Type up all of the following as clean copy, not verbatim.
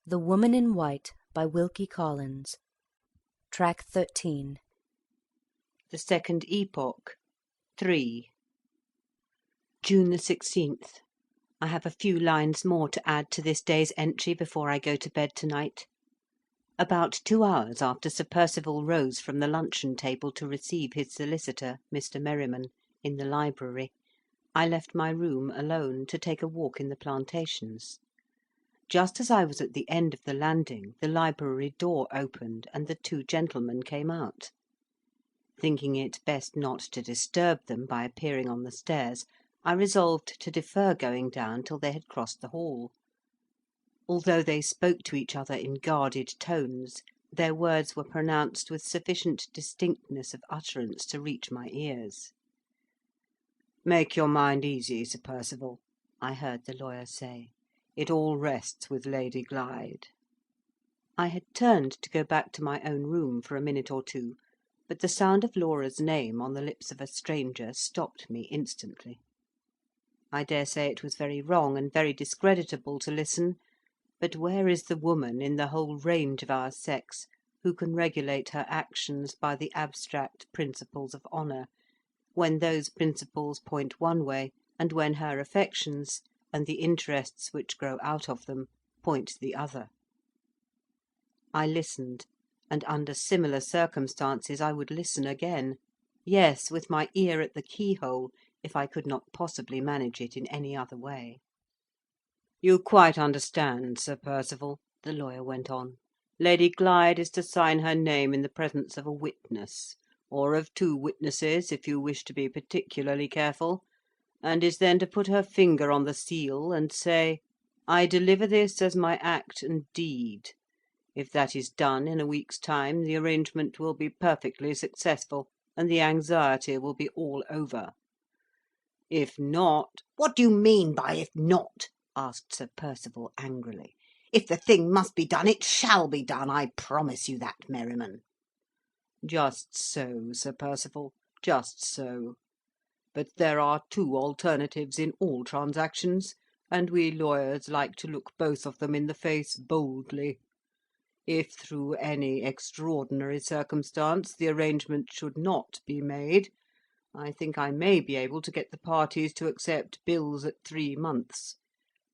The Woman in White by Wilkie Collins. Track 13. The Second Epoch. 3. June the 16th. I have a few lines more to add to this day's entry before I go to bed tonight. About 2 hours after Sir Percival rose from the luncheon table to receive his solicitor, Mr. Merriman, in the library, I left my room alone to take a walk in the plantations. Just as I was at the end of the landing, the library door opened, and the two gentlemen came out. Thinking it best not to disturb them by appearing on the stairs, I resolved to defer going down till they had crossed the hall. Although they spoke to each other in guarded tones, their words were pronounced with sufficient distinctness of utterance to reach my ears. "Make your mind easy, Sir Percival," I heard the lawyer say. "It all rests with Lady Glyde." I had turned to go back to my own room for a minute or two, but the sound of Laura's name on the lips of a stranger stopped me instantly. I dare say it was very wrong and very discreditable to listen, but where is the woman in the whole range of our sex who can regulate her actions by the abstract principles of honour, when those principles point one way, and when her affections, and the interests which grow out of them, point the other? I listened, and under similar circumstances I would listen again; yes, with my ear at the keyhole, if I could not possibly manage it in any other way. "You quite understand, Sir Percival," the lawyer went on. "Lady Glyde is to sign her name in the presence of a witness, or of two witnesses, if you wish to be particularly careful, and is then to put her finger on the seal, and say, 'I deliver this as my act and deed.' If that is done in a week's time, the arrangement will be perfectly successful, and the anxiety will be all over. If not—" "What do you mean by 'if not'?" asked Sir Percival angrily. "If the thing must be done, it shall be done, I promise you that, Merriman." "Just so, Sir Percival, just so. But there are two alternatives in all transactions, and we lawyers like to look both of them in the face boldly. If through any extraordinary circumstance the arrangement should not be made, I think I may be able to get the parties to accept bills at 3 months.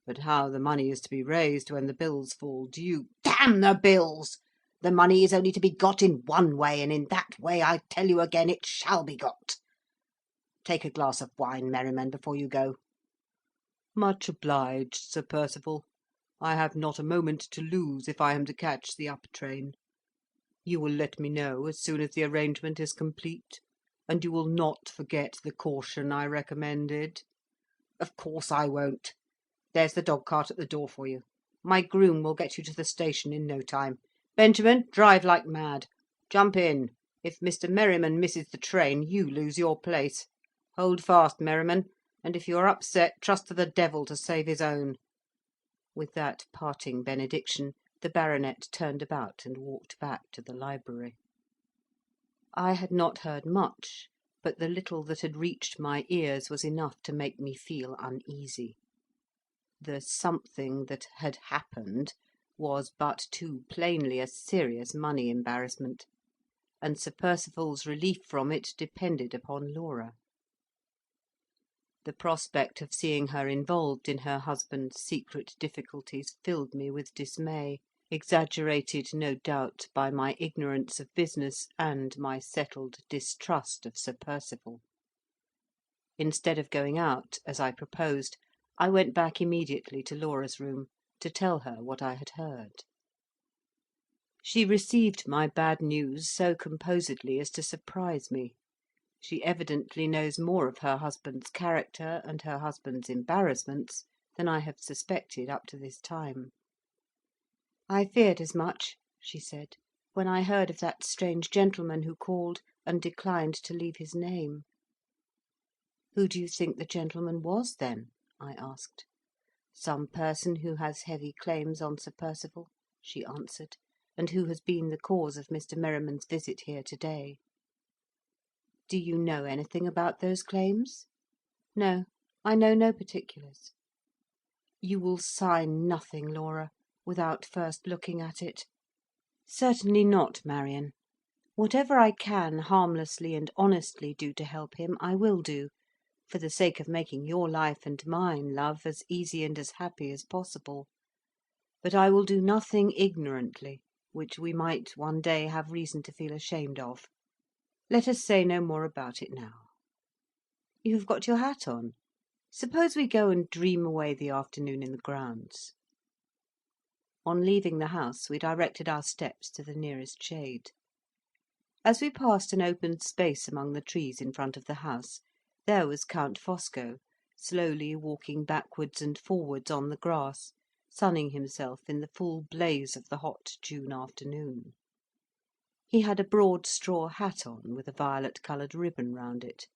But how the money is to be raised when the bills fall due—" "Damn the bills! The money is only to be got in one way, and in that way, I tell you again, it shall be got. Take a glass of wine, Merriman, before you go." "Much obliged, Sir Percival. I have not a moment to lose if I am to catch the up train. You will let me know as soon as the arrangement is complete, and you will not forget the caution I recommended?" "Of course I won't. There's the dog-cart at the door for you. My groom will get you to the station in no time. Benjamin, drive like mad. Jump in. If Mr. Merriman misses the train, you lose your place. Hold fast, Merriman, and if you are upset, trust to the devil to save his own." With that parting benediction, the baronet turned about and walked back to the library. I had not heard much, but the little that had reached my ears was enough to make me feel uneasy. The something that had happened was but too plainly a serious money embarrassment, and Sir Percival's relief from it depended upon Laura. The prospect of seeing her involved in her husband's secret difficulties filled me with dismay, exaggerated, no doubt, by my ignorance of business and my settled distrust of Sir Percival. Instead of going out, as I proposed, I went back immediately to Laura's room, to tell her what I had heard. She received my bad news so composedly as to surprise me. She evidently knows more of her husband's character and her husband's embarrassments than I have suspected up to this time. "I feared as much," she said, "when I heard of that strange gentleman who called and declined to leave his name." "Who do you think the gentleman was, then?" I asked. "Some person who has heavy claims on Sir Percival," she answered, "and who has been the cause of Mr. Merriman's visit here to day." "Do you know anything about those claims?" "No, I know no particulars." "You will sign nothing, Laura, without first looking at it. "Certainly not, Marion. Whatever I can harmlessly and honestly do to help him, I will do, for the sake of making your life and mine, love, as easy and as happy as possible. But I will do nothing ignorantly, which we might one day have reason to feel ashamed of. Let us say no more about it now. You have got your hat on. Suppose we go and dream away the afternoon in the grounds." On leaving the house, we directed our steps to the nearest shade. As we passed an open space among the trees in front of the house, there was Count Fosco, slowly walking backwards and forwards on the grass, sunning himself in the full blaze of the hot June afternoon. He had a broad straw hat on, with a violet-coloured ribbon round it.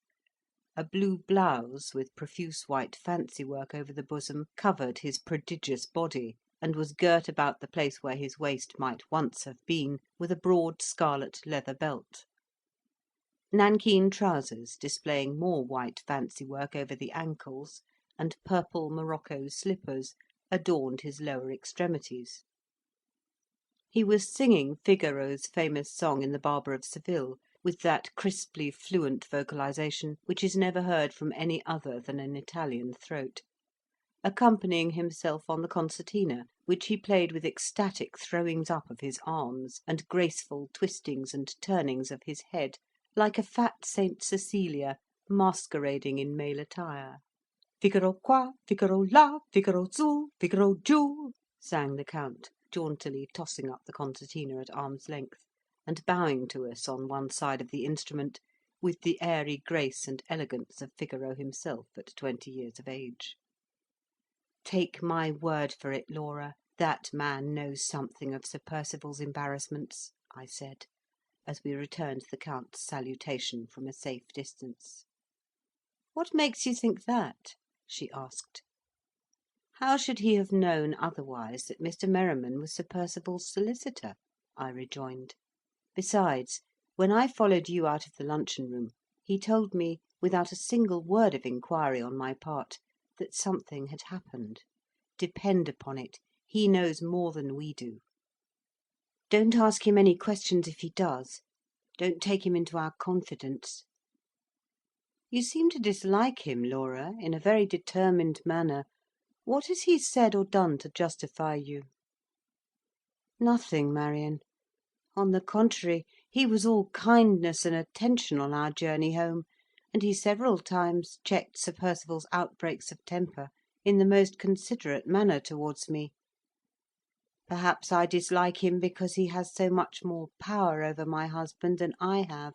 A blue blouse, with profuse white fancy work over the bosom, covered his prodigious body, and was girt about the place where his waist might once have been with a broad scarlet leather belt. Nankeen trousers, displaying more white fancy work over the ankles, and purple morocco slippers, adorned his lower extremities. He was singing Figaro's famous song in The Barber of Seville, with that crisply fluent vocalisation which is never heard from any other than an Italian throat, accompanying himself on the concertina, which he played with ecstatic throwings up of his arms, and graceful twistings and turnings of his head, like a fat Saint Cecilia masquerading in male attire. "Figaro qua, Figaro là, Figaro su, Figaro giù," sang the Count, jauntily tossing up the concertina at arm's length, and bowing to us on one side of the instrument, with the airy grace and elegance of Figaro himself at 20 years of age. Take my word for it, Laura, that man knows something of Sir Percival's embarrassments, I said, as we returned the Count's salutation from a safe distance. "What makes you think that?" she asked. "How should he have known otherwise that Mr. Merriman was Sir Percival's solicitor?" I rejoined. "Besides, when I followed you out of the luncheon-room, he told me, without a single word of inquiry on my part, that something had happened. Depend upon it, he knows more than we do. Don't ask him any questions if he does. Don't take him into our confidence." "You seem to dislike him, Laura, in a very determined manner. What has he said or done to justify you?" "Nothing, Marion. On the contrary, he was all kindness and attention on our journey home, and he several times checked Sir Percival's outbreaks of temper in the most considerate manner towards me. Perhaps I dislike him because he has so much more power over my husband than I have.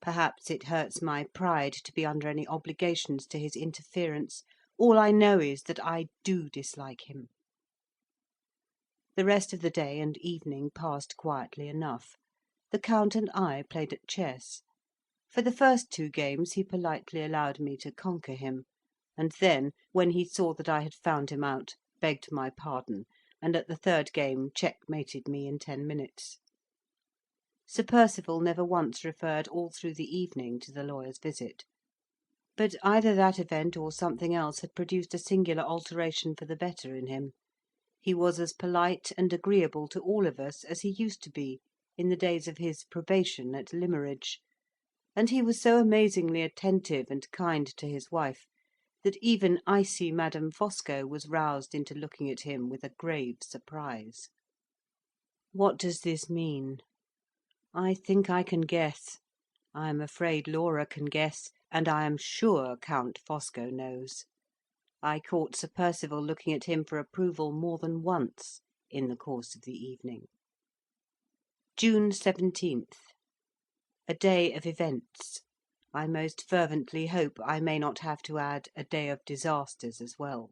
Perhaps it hurts my pride to be under any obligations to his interference. All I know is that I do dislike him." The rest of the day and evening passed quietly enough. The Count and I played at chess. For the first 2 games he politely allowed me to conquer him, and then, when he saw that I had found him out, begged my pardon, and at the 3rd game checkmated me in 10 minutes. Sir Percival never once referred all through the evening to the lawyer's visit. But either that event or something else had produced a singular alteration for the better in him. He was as polite and agreeable to all of us as he used to be in the days of his probation at Limmeridge, and he was so amazingly attentive and kind to his wife that even icy Madame Fosco was roused into looking at him with a grave surprise. What does this mean? I think I can guess. I am afraid Laura can guess, and I am sure Count Fosco knows. I caught Sir Percival looking at him for approval more than once in the course of the evening. June 17th. A day of events. I most fervently hope I may not have to add a day of disasters as well.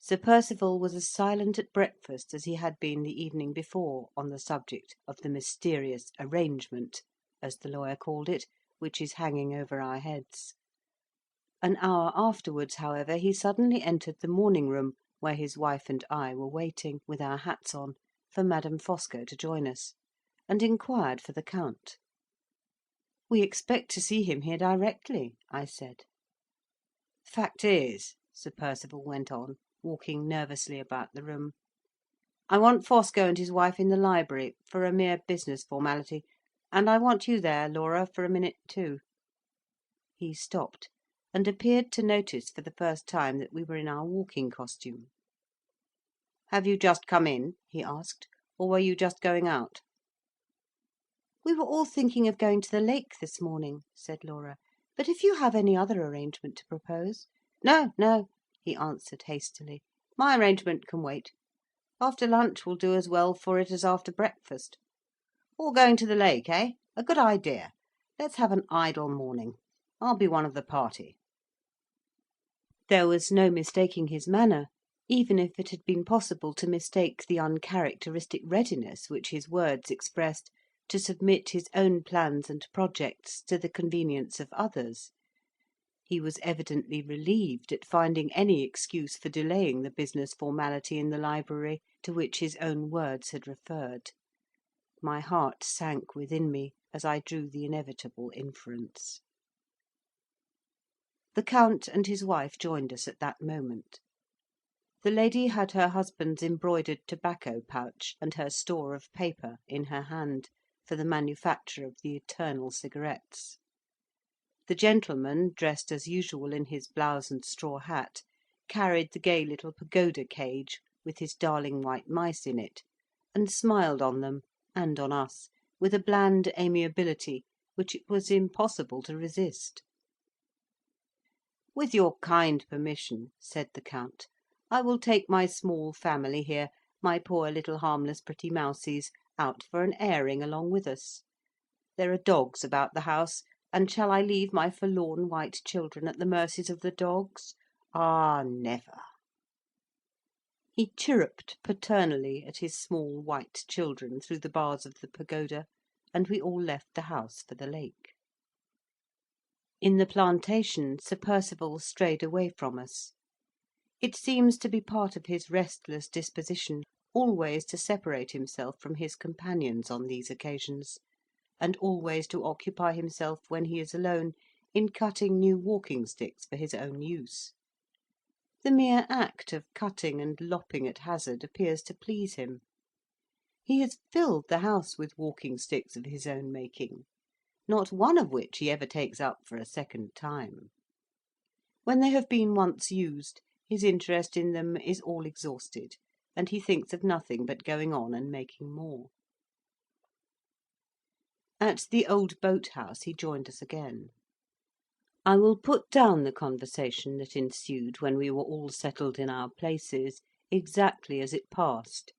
Sir Percival was as silent at breakfast as he had been the evening before on the subject of the mysterious arrangement, as the lawyer called it, which is hanging over our heads. An hour afterwards, however, he suddenly entered the morning-room, where his wife and I were waiting, with our hats on, for Madame Fosco to join us, and inquired for the Count. "We expect to see him here directly," I said. "Fact is," Sir Percival went on, walking nervously about the room, I want Fosco and his wife in the library for a mere business formality, and I want you there, Laura, for a minute too." He stopped, and appeared to notice for the first time that we were in our walking costume. "Have you just come in?" he asked, "or were you just going out?" "We were all thinking of going to the lake this morning," said Laura; "but if you have any other arrangement to propose—" "No, no," he answered hastily. "My arrangement can wait. After lunch will do as well for it as after breakfast. All going to the lake, eh? A good idea. Let's have an idle morning. I'll be one of the party." There was no mistaking his manner, even if it had been possible to mistake the uncharacteristic readiness which his words expressed to submit his own plans and projects to the convenience of others. He was evidently relieved at finding any excuse for delaying the business formality in the library to which his own words had referred. My heart sank within me as I drew the inevitable inference. The Count and his wife joined us at that moment. The lady had her husband's embroidered tobacco pouch and her store of paper in her hand for the manufacture of the eternal cigarettes. The gentleman, dressed as usual in his blouse and straw hat, carried the gay little pagoda cage with his darling white mice in it, and smiled on them and on us with a bland amiability which it was impossible to resist. "With your kind permission," said the Count, "I will take my small family here, my poor little harmless pretty mousies, out for an airing along with us. There are dogs about the house, and shall I leave my forlorn white children at the mercies of the dogs? Ah, never!" He chirruped paternally at his small white children through the bars of the pagoda, and we all left the house for the lake. In the plantation, Sir Percival strayed away from us. It seems to be part of his restless disposition always to separate himself from his companions on these occasions, and always to occupy himself, when he is alone, in cutting new walking sticks for his own use. The mere act of cutting and lopping at hazard appears to please him. He has filled the house with walking sticks of his own making, not one of which he ever takes up for a second time. When they have been once used, his interest in them is all exhausted, and he thinks of nothing but going on and making more. At the old boat house he joined us again. I will put down the conversation that ensued when we were all settled in our places, exactly as it passed.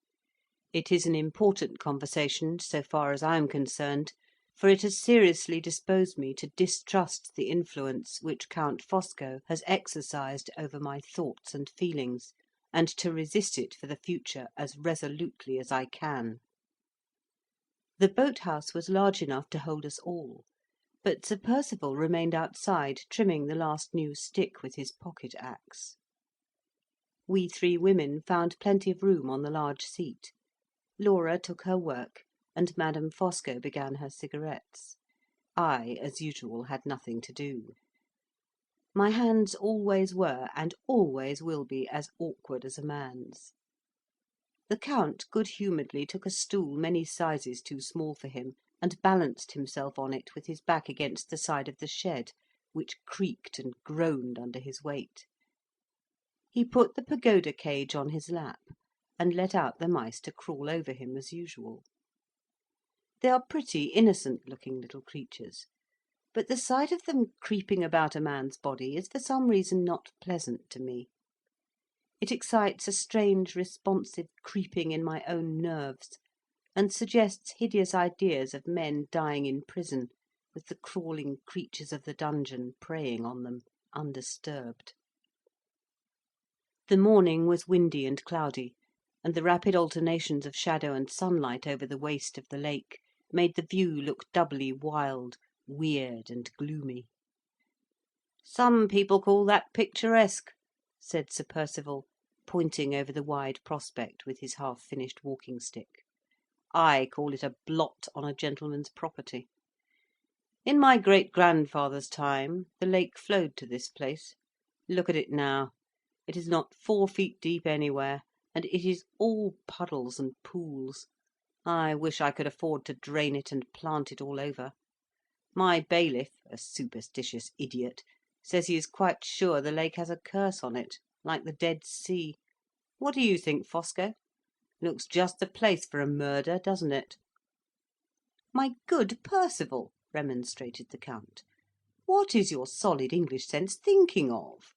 It is an important conversation, so far as I am concerned, for it has seriously disposed me to distrust the influence which Count Fosco has exercised over my thoughts and feelings, and to resist it for the future as resolutely as I can. The boat house was large enough to hold us all, but Sir Percival remained outside trimming the last new stick with his pocket axe. We three women found plenty of room on the large seat. Laura took her work, and Madame Fosco began her cigarettes. I, as usual, had nothing to do. My hands always were, and always will be, as awkward as a man's. The Count good-humouredly took a stool many sizes too small for him, and balanced himself on it with his back against the side of the shed, which creaked and groaned under his weight. He put the pagoda cage on his lap, and let out the mice to crawl over him as usual. They are pretty innocent-looking little creatures, but the sight of them creeping about a man's body is for some reason not pleasant to me. It excites a strange responsive creeping in my own nerves, and suggests hideous ideas of men dying in prison, with the crawling creatures of the dungeon preying on them, undisturbed. The morning was windy and cloudy, and the rapid alternations of shadow and sunlight over the waste of the lake made the view look doubly wild, weird, and gloomy. "Some people call that picturesque," said Sir Percival, pointing over the wide prospect with his half-finished walking-stick. "I call it a blot on a gentleman's property. In my great-grandfather's time the lake flowed to this place. Look at it now. It is not 4 feet deep anywhere, and it is all puddles and pools. I wish I could afford to drain it and plant it all over. My bailiff, a superstitious idiot, says he is quite sure the lake has a curse on it, like the Dead Sea. What do you think, Fosco? Looks just the place for a murder, doesn't it?" "My good Percival," remonstrated the Count, "what is your solid English sense thinking of?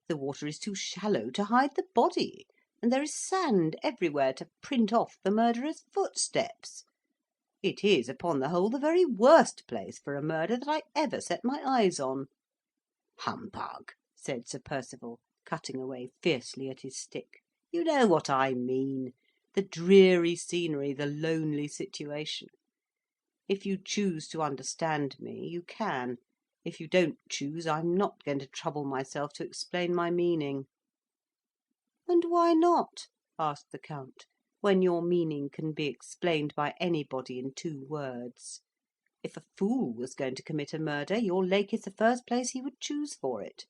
The water is too shallow to hide the body, and there is sand everywhere to print off the murderer's footsteps. It is, upon the whole, the very worst place for a murder that I ever set my eyes on." "Humbug!" said Sir Percival, cutting away fiercely at his stick. "You know what I mean. The dreary scenery, the lonely situation. If you choose to understand me, you can. If you don't choose, I'm not going to trouble myself to explain my meaning." "And why not?" asked the Count, "when your meaning can be explained by anybody in 2 words? If a fool was going to commit a murder, your lake is the first place he would choose for it.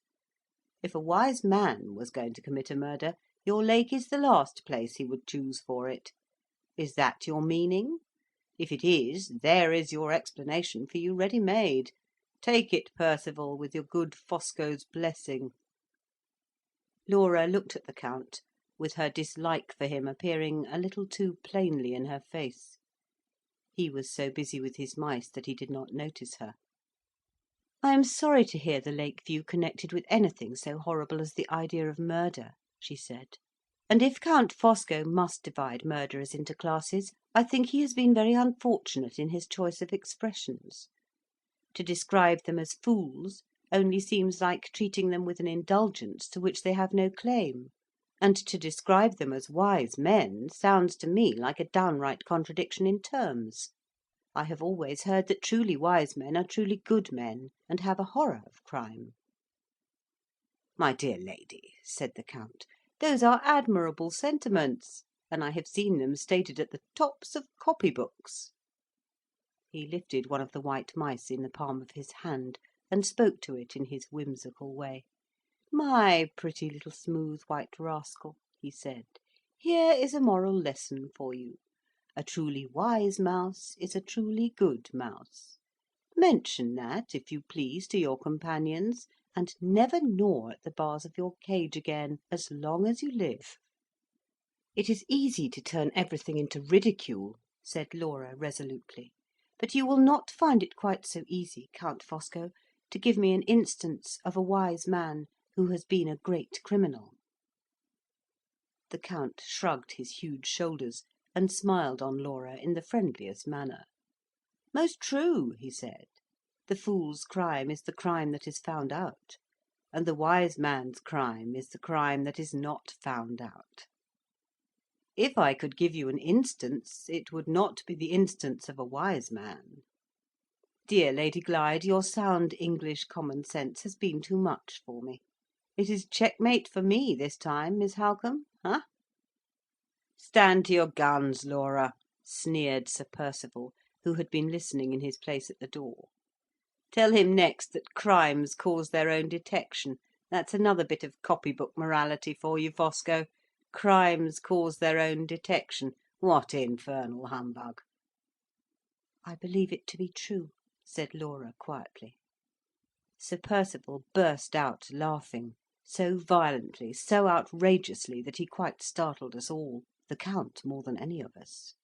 If a wise man was going to commit a murder, your lake is the last place he would choose for it. Is that your meaning? If it is, there is your explanation for you ready made. Take it, Percival, with your good Fosco's blessing." Laura looked at the Count, with her dislike for him appearing a little too plainly in her face. He was so busy with his mice that he did not notice her. "I am sorry to hear the lake view connected with anything so horrible as the idea of murder," she said. "And if Count Fosco must divide murderers into classes, I think he has been very unfortunate in his choice of expressions. To describe them as fools only seems like treating them with an indulgence to which they have no claim, and to describe them as wise men sounds to me like a downright contradiction in terms. I have always heard that truly wise men are truly good men, and have a horror of crime." "My dear lady," said the Count, "those are admirable sentiments, and I have seen them stated at the tops of copybooks." He lifted one of the white mice in the palm of his hand, and spoke to it in his whimsical way. "My pretty little smooth white rascal," he said, "here is a moral lesson for you. A truly wise mouse is a truly good mouse. Mention that, if you please, to your companions, and never gnaw at the bars of your cage again as long as you live." "It is easy to turn everything into ridicule," said Laura resolutely, "but you will not find it quite so easy, Count Fosco, to give me an instance of a wise man who has been a great criminal." The Count shrugged his huge shoulders, and smiled on Laura in the friendliest manner. "Most true," he said. "The fool's crime is the crime that is found out, and the wise man's crime is the crime that is not found out. If I could give you an instance, it would not be the instance of a wise man. Dear Lady Glyde, your sound English common sense has been too much for me. It is checkmate for me this time, Miss Halcombe, huh?" "Stand to your guns, Laura," sneered Sir Percival, who had been listening in his place at the door. "Tell him next that crimes cause their own detection. That's another bit of copybook morality for you, Fosco. Crimes cause their own detection. What infernal humbug!" "I believe it to be true," said Laura quietly. Sir Percival burst out laughing, so violently, so outrageously, that he quite startled us all, the Count more than any of us.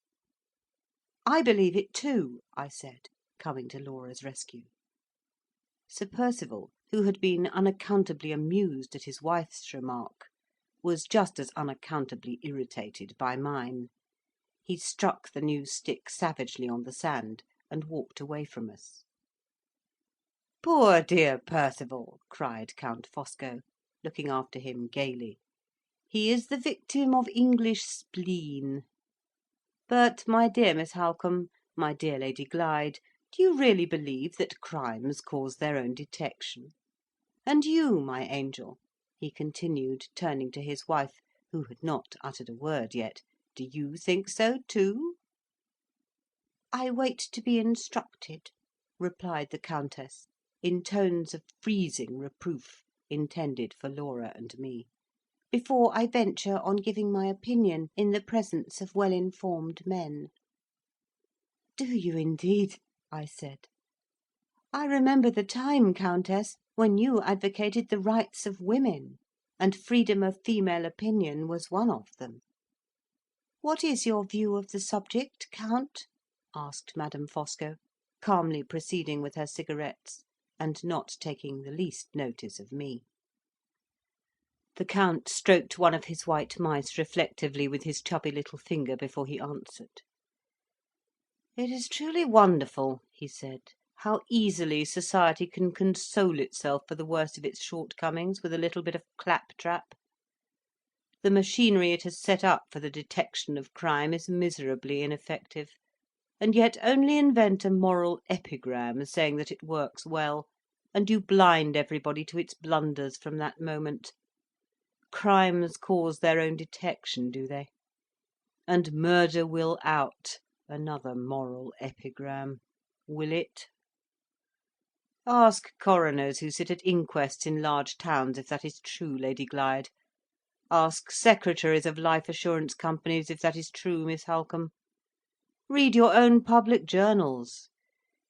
"I believe it too," I said, coming to Laura's rescue. Sir Percival, who had been unaccountably amused at his wife's remark, was just as unaccountably irritated by mine. He struck the new stick savagely on the sand, and walked away from us. "Poor dear Percival!" cried Count Fosco, looking after him gaily. "He is the victim of English spleen. But, my dear Miss Halcombe, my dear Lady Glyde, do you really believe that crimes cause their own detection? And you, my angel," he continued, turning to his wife, who had not uttered a word yet, "do you think so too?" "I wait to be instructed," replied the Countess, in tones of freezing reproof, intended for Laura and me. before I venture on giving my opinion in the presence of well-informed men." "Do you indeed?" I said. "I remember the time, Countess, when you advocated the rights of women, and freedom of female opinion was one of them." "What is your view of the subject, Count?" asked Madame Fosco, calmly proceeding with her cigarettes, and not taking the least notice of me. The Count stroked one of his white mice reflectively with his chubby little finger before he answered. "It is truly wonderful," he said, "how easily society can console itself for the worst of its shortcomings with a little bit of claptrap. The machinery it has set up for the detection of crime is miserably ineffective, and yet only invent a moral epigram saying that it works well, and you blind everybody to its blunders from that moment. Crimes cause their own detection, do they? And murder will out, another moral epigram. Will it? Ask coroners who sit at inquests in large towns if that is true, Lady Glyde. Ask secretaries of life assurance companies if that is true, Miss Halcombe. Read your own public journals.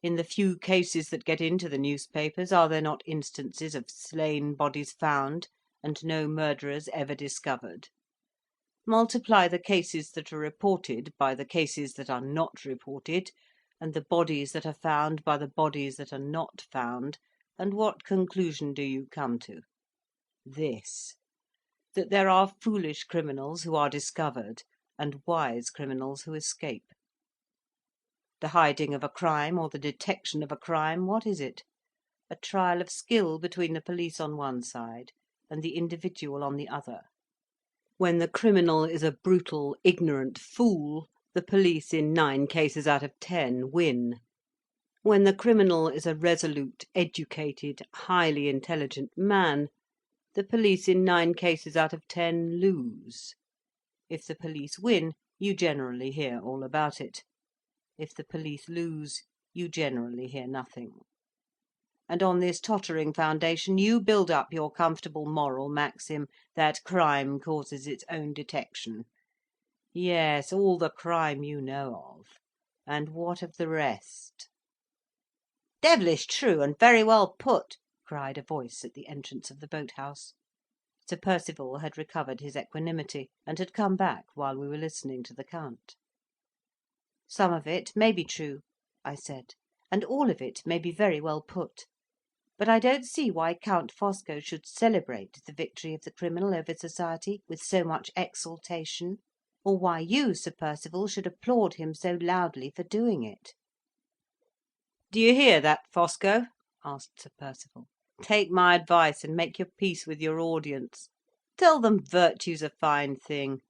In the few cases that get into the newspapers, are there not instances of slain bodies found, and no murderers ever discovered? Multiply the cases that are reported by the cases that are not reported, and the bodies that are found by the bodies that are not found, and what conclusion do you come to? This: that there are foolish criminals who are discovered, and wise criminals who escape. The hiding of a crime, or the detection of a crime, what is it? A trial of skill between the police on one side, and the individual on the other. When the criminal is a brutal, ignorant fool, the police in 9 cases out of 10 win. When the criminal is a resolute, educated, highly intelligent man, the police in 9 cases out of 10 lose. If the police win, you generally hear all about it. If the police lose, you generally hear nothing. And on this tottering foundation you build up your comfortable moral maxim that crime causes its own detection. Yes, all the crime you know of. And what of the rest?" "Devilish true, and very well put," cried a voice at the entrance of the boat house. Sir Percival had recovered his equanimity, and had come back while we were listening to the Count. "Some of it may be true," I said, "and all of it may be very well put. But I don't see why Count Fosco should celebrate the victory of the criminal over society with so much exultation, or why you, Sir Percival, should applaud him so loudly for doing it." "Do you hear that, Fosco?" asked Sir Percival. "Take my advice, and make your peace with your audience. Tell them virtue's a fine thing.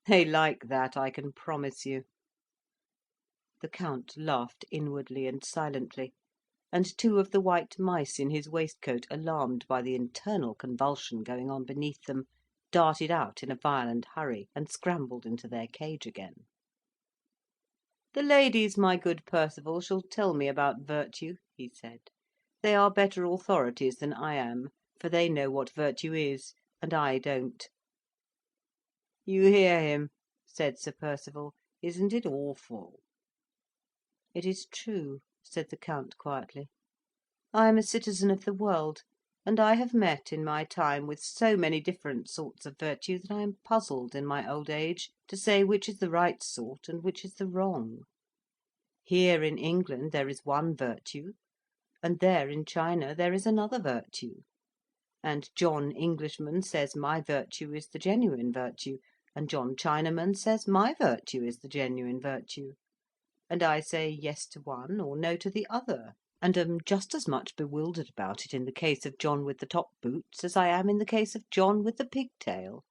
They like that, I can promise you." The Count laughed inwardly and silently, and 2 of the white mice in his waistcoat, alarmed by the internal convulsion going on beneath them, darted out in a violent hurry, and scrambled into their cage again. "The ladies, my good Percival, shall tell me about virtue," he said. "They are better authorities than I am, for they know what virtue is, and I don't." "You hear him," said Sir Percival. "Isn't it awful?" "It is true," said the Count quietly. "I am a citizen of the world, and I have met in my time with so many different sorts of virtue that I am puzzled in my old age to say which is the right sort and which is the wrong. Here in England there is one virtue, and there in China there is another virtue. And John Englishman says my virtue is the genuine virtue, and John Chinaman says my virtue is the genuine virtue. And I say yes to one or no to the other, and am just as much bewildered about it in the case of John with the top boots as I am in the case of John with the pigtail.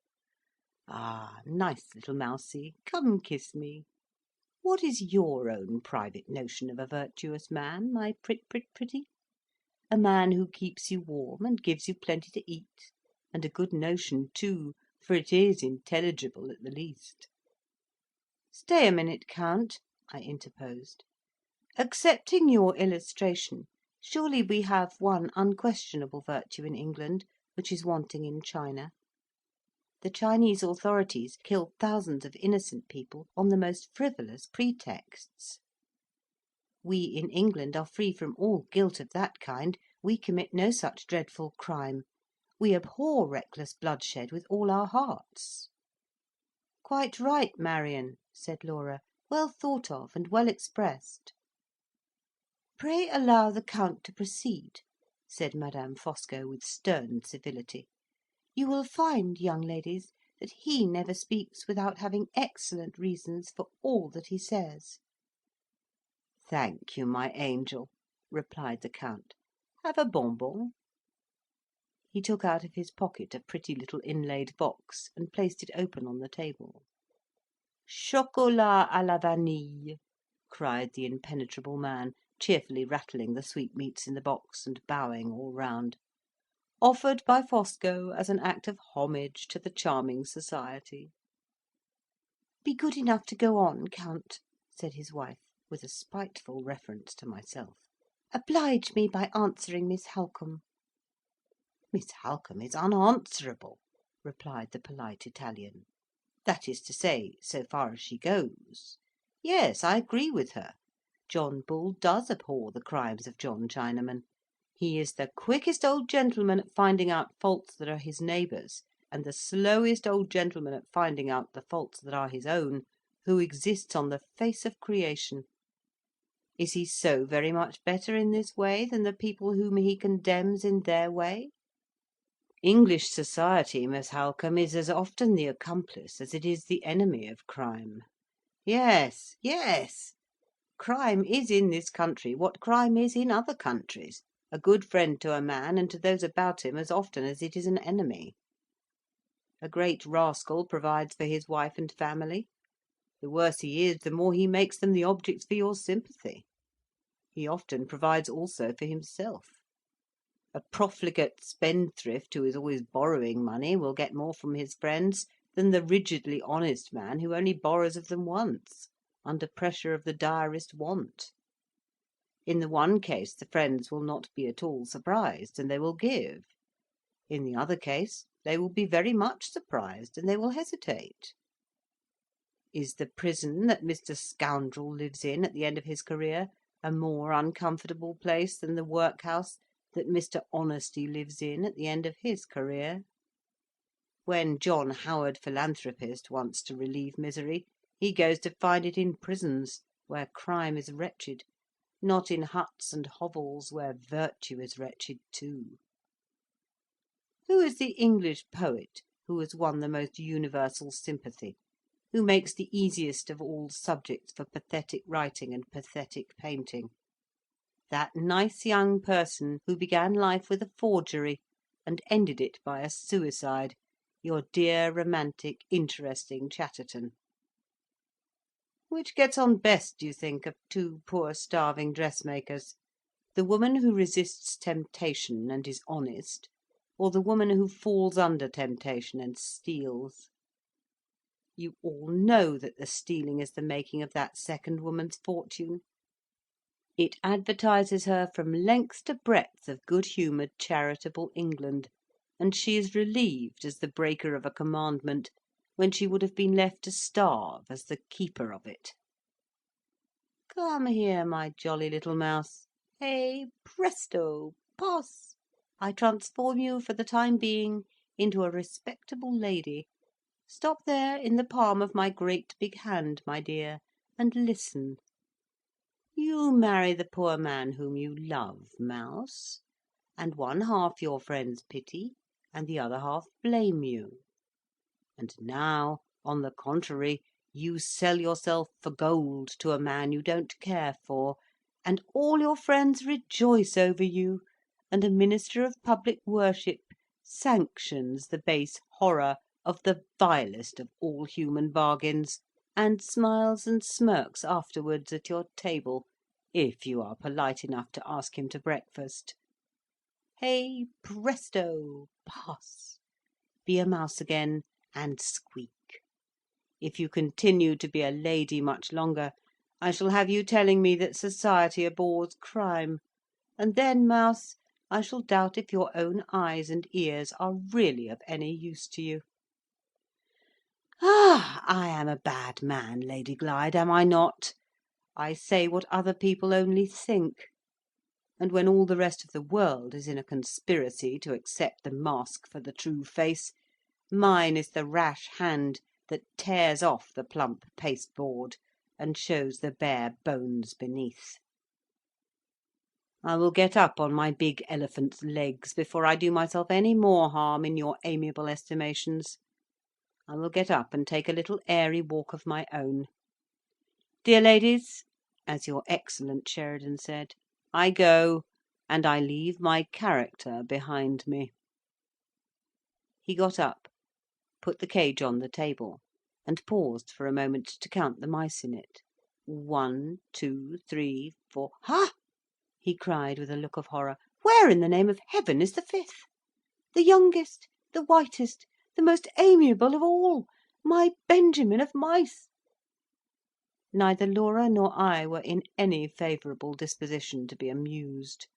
Ah, nice little mousie, come kiss me. What is your own private notion of a virtuous man, my pretty? A man who keeps you warm and gives you plenty to eat, and a good notion too, for it is intelligible at the least." "Stay a minute, Count," I interposed. "Accepting your illustration, surely we have one unquestionable virtue in England which is wanting in China?" The Chinese authorities kill thousands of innocent people on the most frivolous pretexts. We in England are free from all guilt of that kind. We commit no such dreadful crime. We abhor reckless bloodshed with all our hearts." "Quite right, Marion," said Laura. "Well thought of, and well expressed." "Pray allow the Count to proceed," said Madame Fosco with stern civility. "You will find, young ladies, that he never speaks without having excellent reasons for all that he says." "Thank you, my angel," replied the Count. "Have a bonbon?" He took out of his pocket a pretty little inlaid box, and placed it open on the table. "Chocolat à la vanille," cried the impenetrable man, cheerfully rattling the sweetmeats in the box, and bowing all round. "Offered by Fosco as an act of homage to the charming society." "Be good enough to go on, Count," said his wife, with a spiteful reference to myself. "Oblige me by answering Miss Halcombe." "Miss Halcombe is unanswerable," replied the polite Italian. "That is to say, so far as she goes. Yes, I agree with her. John Bull does abhor the crimes of John Chinaman. He is the quickest old gentleman at finding out faults that are his neighbours', and the slowest old gentleman at finding out the faults that are his own, who exists on the face of creation. Is he so very much better in this way than the people whom he condemns in their way? English society, Miss Halcombe, is as often the accomplice as it is the enemy of crime. Yes, yes. Crime is in this country what crime is in other countries, a good friend to a man and to those about him as often as it is an enemy. A great rascal provides for his wife and family. The worse he is, the more he makes them the objects for your sympathy. He often provides also for himself. A profligate spendthrift who is always borrowing money will get more from his friends than the rigidly honest man who only borrows of them once, under pressure of the direst want. In the one case the friends will not be at all surprised, and they will give. In the other case they will be very much surprised, and they will hesitate. Is the prison that Mr. Scoundrel lives in at the end of his career a more uncomfortable place than the workhouse that Mr. Honesty lives in at the end of his career? When John Howard Philanthropist wants to relieve misery, he goes to find it in prisons, where crime is wretched, not in huts and hovels where virtue is wretched too. Who is the English poet who has won the most universal sympathy, who makes the easiest of all subjects for pathetic writing and pathetic painting? That nice young person who began life with a forgery and ended it by a suicide, your dear, romantic, interesting Chatterton. Which gets on best, do you think, of two poor starving dressmakers? The woman who resists temptation and is honest, or the woman who falls under temptation and steals? You all know that the stealing is the making of that second woman's fortune. It advertises her from length to breadth of good-humoured, charitable England, and she is relieved as the breaker of a commandment when she would have been left to starve as the keeper of it. Come here, my jolly little mouse. Hey, presto, pass! I transform you for the time being into a respectable lady. Stop there in the palm of my great big hand, my dear, and listen. You marry the poor man whom you love, mouse, and one half your friends pity, and the other half blame you. And now, on the contrary, you sell yourself for gold to a man you don't care for, and all your friends rejoice over you, and a minister of public worship sanctions the base horror of the vilest of all human bargains, and smiles and smirks afterwards at your table, if you are polite enough to ask him to breakfast. Hey, presto, pass! Be a mouse again, and squeak. If you continue to be a lady much longer, I shall have you telling me that society abhors crime, and then, mouse, I shall doubt if your own eyes and ears are really of any use to you. Ah, I am a bad man, Lady Glyde, am I not? I say what other people only think. And when all the rest of the world is in a conspiracy to accept the mask for the true face, mine is the rash hand that tears off the plump pasteboard and shows the bare bones beneath. I will get up on my big elephant's legs before I do myself any more harm in your amiable estimations. I will get up and take a little airy walk of my own. Dear ladies, as your excellent Sheridan said, I go, and I leave my character behind me. He got up, put the cage on the table, and paused for a moment to count the mice in it. 1, 2, 3, 4. Ha! he cried with a look of horror. Where in the name of heaven is the fifth? The youngest, the whitest, the most amiable of all, my Benjamin of mice! Neither Laura nor I were in any favourable disposition to be amused.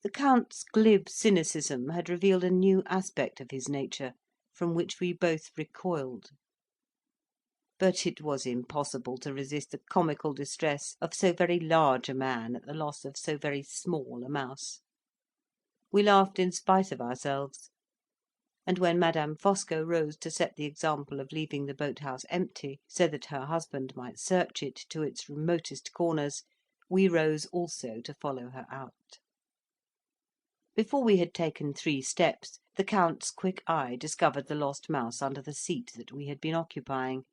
The Count's glib cynicism had revealed a new aspect of his nature, from which we both recoiled. But it was impossible to resist the comical distress of so very large a man at the loss of so very small a mouse. We laughed in spite of ourselves; and when Madame Fosco rose to set the example of leaving the boat house empty, so that her husband might search it to its remotest corners, we rose also to follow her out. Before we had taken 3 steps, the Count's quick eye discovered the lost mouse under the seat that we had been occupying.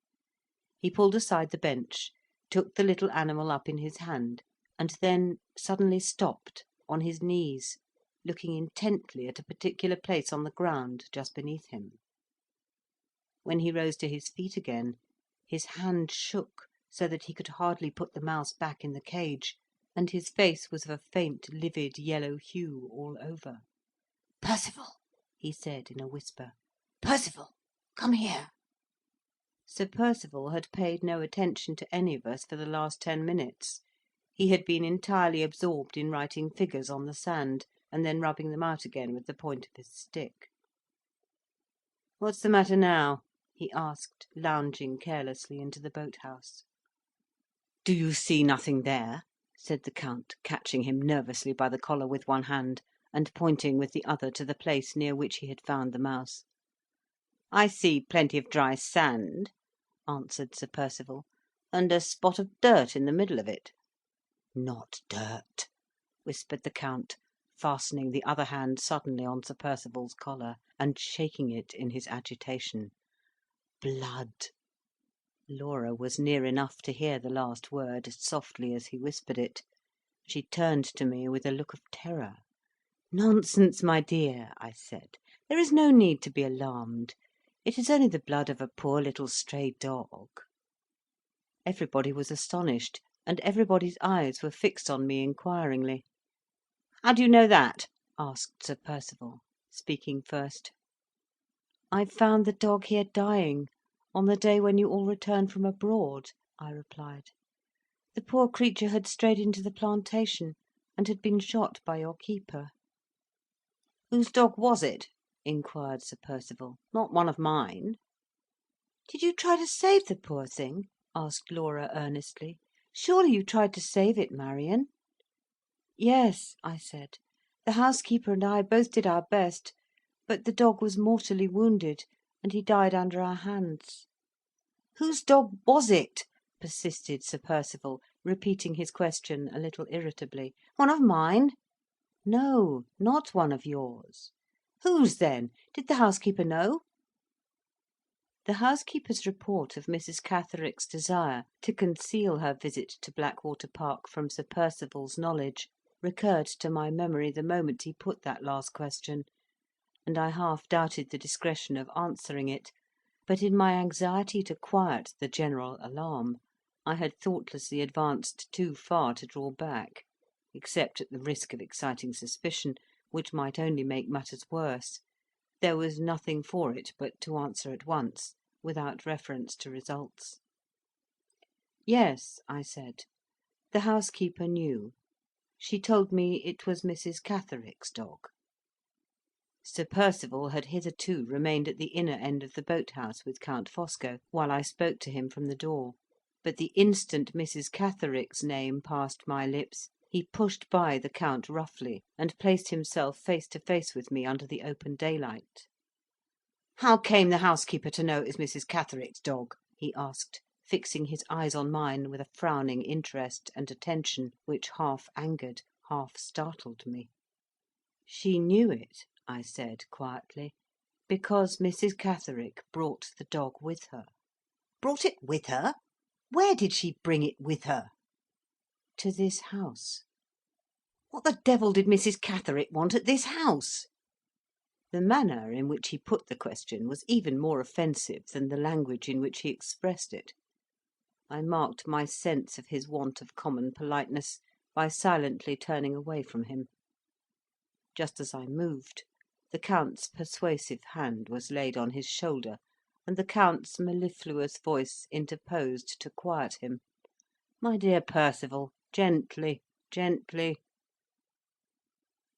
He pulled aside the bench, took the little animal up in his hand, and then suddenly stopped on his knees, looking intently at a particular place on the ground just beneath him. When he rose to his feet again, his hand shook so that he could hardly put the mouse back in the cage, and his face was of a faint livid yellow hue all over. "Percival," he said in a whisper, "Percival, come here." Sir Percival had paid no attention to any of us for the last 10 minutes. He had been entirely absorbed in writing figures on the sand, and then rubbing them out again with the point of his stick. "What's the matter now?" he asked, lounging carelessly into the boat house. "Do you see nothing there?" said the Count, catching him nervously by the collar with one hand, and pointing with the other to the place near which he had found the mouse. "I see plenty of dry sand," answered Sir Percival, "and a spot of dirt in the middle of it." "Not dirt," whispered the Count, fastening the other hand suddenly on Sir Percival's collar, and shaking it in his agitation. "Blood." Laura was near enough to hear the last word, softly as he whispered it. She turned to me with a look of terror. "Nonsense, my dear," I said. "There is no need to be alarmed. It is only the blood of a poor little stray dog." Everybody was astonished, and everybody's eyes were fixed on me inquiringly. "How do you know that?" asked Sir Percival, speaking first. "I found the dog here dying, on the day when you all returned from abroad," I replied. "The poor creature had strayed into the plantation, and had been shot by your keeper." "Whose dog was it?" inquired Sir Percival. "Not one of mine." "Did you try to save the poor thing?" asked Laura earnestly. "Surely you tried to save it, Marion?" "Yes," I said. "The housekeeper and I both did our best; but the dog was mortally wounded, and he died under our hands." "Whose dog was it?" persisted Sir Percival, repeating his question a little irritably. "One of mine?" "No, not one of yours." "Whose, then? Did the housekeeper know?" The housekeeper's report of Mrs. Catheric's desire to conceal her visit to Blackwater Park from Sir Percival's knowledge recurred to my memory the moment he put that last question, and I half doubted the discretion of answering it; but in my anxiety to quiet the general alarm, I had thoughtlessly advanced too far to draw back, except at the risk of exciting suspicion, which might only make matters worse. There was nothing for it but to answer at once, without reference to results. "Yes," I said, "the housekeeper knew. She told me it was Mrs. Catheric's dog." Sir Percival had hitherto remained at the inner end of the boat house with Count Fosco, while I spoke to him from the door; but the instant Mrs. Catheric's name passed my lips, he pushed by the Count roughly, and placed himself face to face with me under the open daylight. "How came the housekeeper to know it was Mrs. Catheric's dog?" he asked, fixing his eyes on mine with a frowning interest and attention which half angered, half startled me. "She knew it," I said quietly, "because Mrs. Cathericke brought the dog with her." "Brought it with her? Where did she bring it with her?" "To this house." "What the devil did Mrs. Cathericke want at this house?" The manner in which he put the question was even more offensive than the language in which he expressed it. I marked my sense of his want of common politeness by silently turning away from him. Just as I moved, the Count's persuasive hand was laid on his shoulder, and the Count's mellifluous voice interposed to quiet him. "My dear Percival, gently, gently."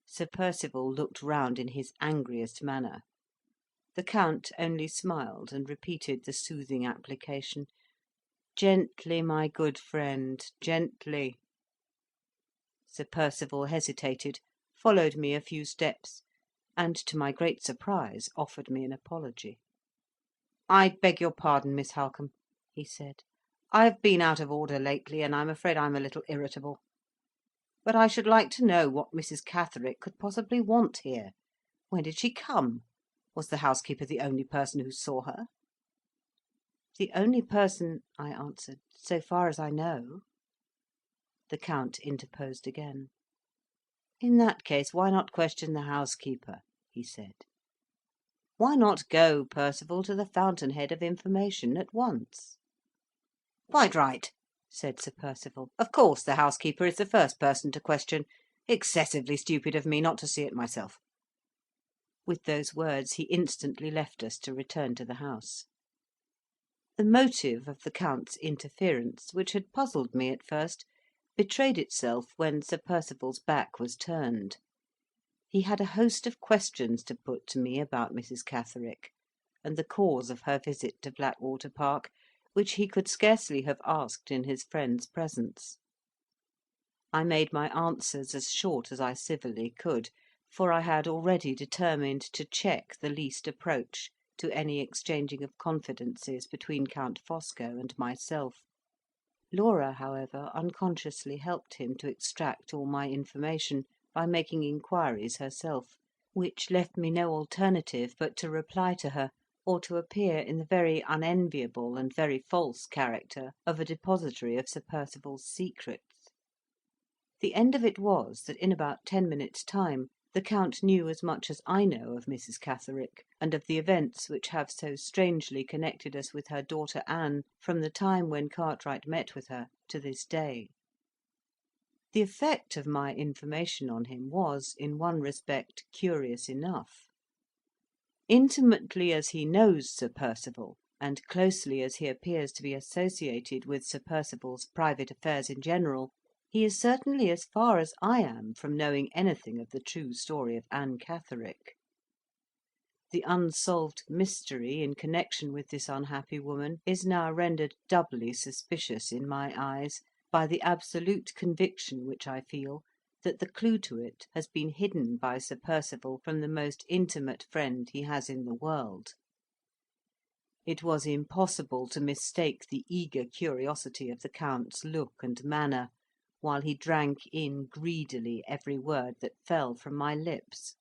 Sir Percival looked round in his angriest manner. The Count only smiled, and repeated the soothing application, "Gently, my good friend, gently." Sir Percival hesitated, followed me a few steps, and, to my great surprise, offered me an apology. "I beg your pardon, Miss Halcombe," he said. "I've been out of order lately, and I'm afraid I'm a little irritable. But I should like to know what Mrs. Cathericke could possibly want here. When did she come? Was the housekeeper the only person who saw her?" "The only person," I answered, "so far as I know." The Count interposed again. "In that case, why not question the housekeeper?" he said. "Why not go, Percival, to the fountain head of information at once?" "Quite right," said Sir Percival. "Of course the housekeeper is the first person to question. Excessively stupid of me not to see it myself." With those words he instantly left us to return to the house. The motive of the Count's interference, which had puzzled me at first, betrayed itself when Sir Percival's back was turned. He had a host of questions to put to me about Mrs. Cathericke, and the cause of her visit to Blackwater Park, which he could scarcely have asked in his friend's presence. I made my answers as short as I civilly could, for I had already determined to check the least approach to any exchanging of confidences between Count Fosco and myself. Laura, however, unconsciously helped him to extract all my information by making inquiries herself, which left me no alternative but to reply to her, or to appear in the very unenviable and very false character of a depository of Sir Percival's secrets. The end of it was, that in about 10 minutes' time the Count knew as much as I know of Mrs. Cathericke, and of the events which have so strangely connected us with her daughter Anne, from the time when Cartwright met with her to this day. The effect of my information on him was, in one respect, curious enough. Intimately as he knows Sir Percival, and closely as he appears to be associated with Sir Percival's private affairs in general, he is certainly as far as I am from knowing anything of the true story of Anne Cathericke. The unsolved mystery in connection with this unhappy woman is now rendered doubly suspicious in my eyes by the absolute conviction which I feel that the clue to it has been hidden by Sir Percival from the most intimate friend he has in the world. It was impossible to mistake the eager curiosity of the Count's look and manner, while he drank in greedily every word that fell from my lips.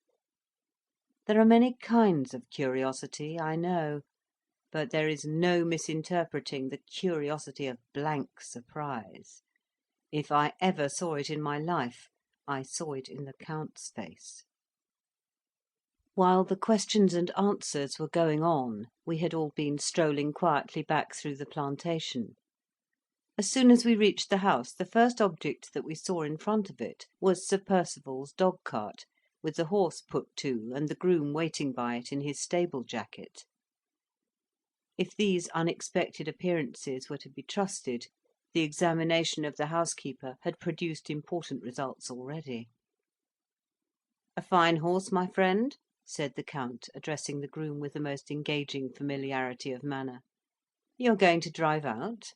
There are many kinds of curiosity, I know, but there is no misinterpreting the curiosity of blank surprise. If I ever saw it in my life, I saw it in the Count's face. While the questions and answers were going on, we had all been strolling quietly back through the plantation. As soon as we reached the house, the first object that we saw in front of it was Sir Percival's dog cart, with the horse put to, and the groom waiting by it in his stable jacket. If these unexpected appearances were to be trusted, the examination of the housekeeper had produced important results already. "A fine horse, my friend?" said the Count, addressing the groom with the most engaging familiarity of manner. "You're going to drive out?"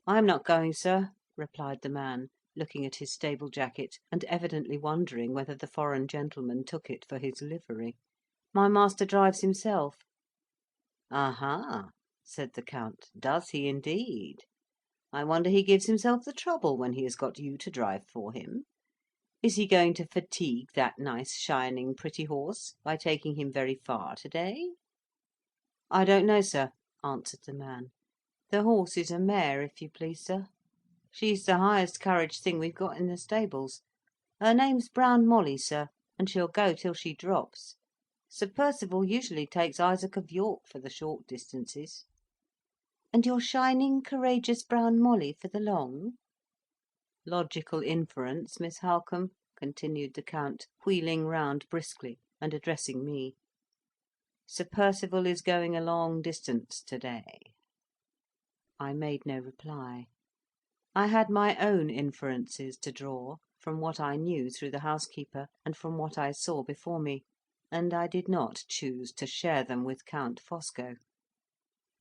"I am not going, sir," replied the man, looking at his stable jacket, and evidently wondering whether the foreign gentleman took it for his livery. "My master drives himself." "Aha!" said the Count. "Does he indeed? I wonder he gives himself the trouble when he has got you to drive for him. Is he going to fatigue that nice, shining, pretty horse by taking him very far to-day?" "I don't know, sir," answered the man. "The horse is a mare, if you please, sir. She's the highest courage thing we've got in the stables. Her name's Brown Molly, sir, and she'll go till she drops. Sir Percival usually takes Isaac of York for the short distances." "And your shining, courageous Brown Molly for the long?" "Logical inference, Miss Halcombe," continued the Count, wheeling round briskly, and addressing me. "Sir Percival is going a long distance to-day." I made no reply. I had my own inferences to draw from what I knew through the housekeeper, and from what I saw before me, and I did not choose to share them with Count Fosco.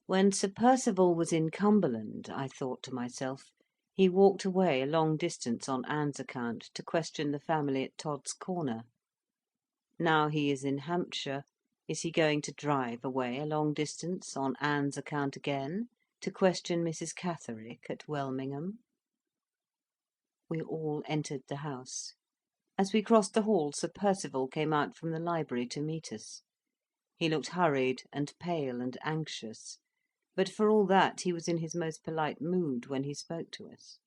When Sir Percival was in Cumberland, I thought to myself, he walked away a long distance on Anne's account to question the family at Todd's Corner. Now he is in Hampshire, is he going to drive away a long distance on Anne's account again, to question Mrs. Catterick at Welmingham? We all entered the house. As we crossed the hall, Sir Percival came out from the library to meet us. He looked hurried and pale and anxious, but for all that he was in his most polite mood when he spoke to us.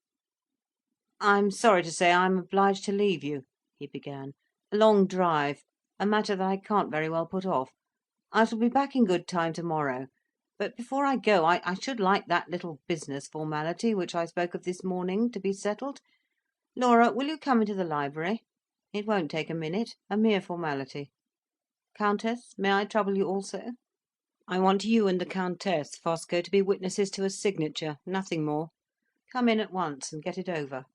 "I'm sorry to say I'm obliged to leave you," he began. "A long drive, a matter that I can't very well put off. I shall be back in good time to morrow. But before I go, I should like that little business formality which I spoke of this morning to be settled. Laura, will you come into the library? It won't take a minute, a mere formality. Countess, may I trouble you also? I want you and the Countess, Fosco, to be witnesses to a signature, nothing more. Come in at once and get it over."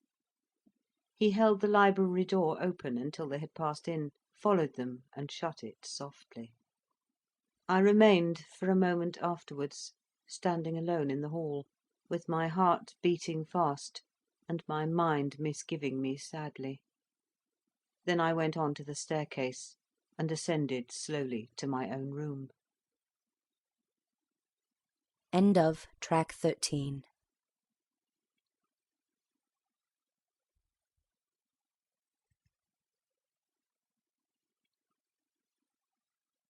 He held the library door open until they had passed in, followed them, and shut it softly. I remained for a moment afterwards, standing alone in the hall, with my heart beating fast, and my mind misgiving me sadly. Then I went on to the staircase, and ascended slowly to my own room. End of Track 13.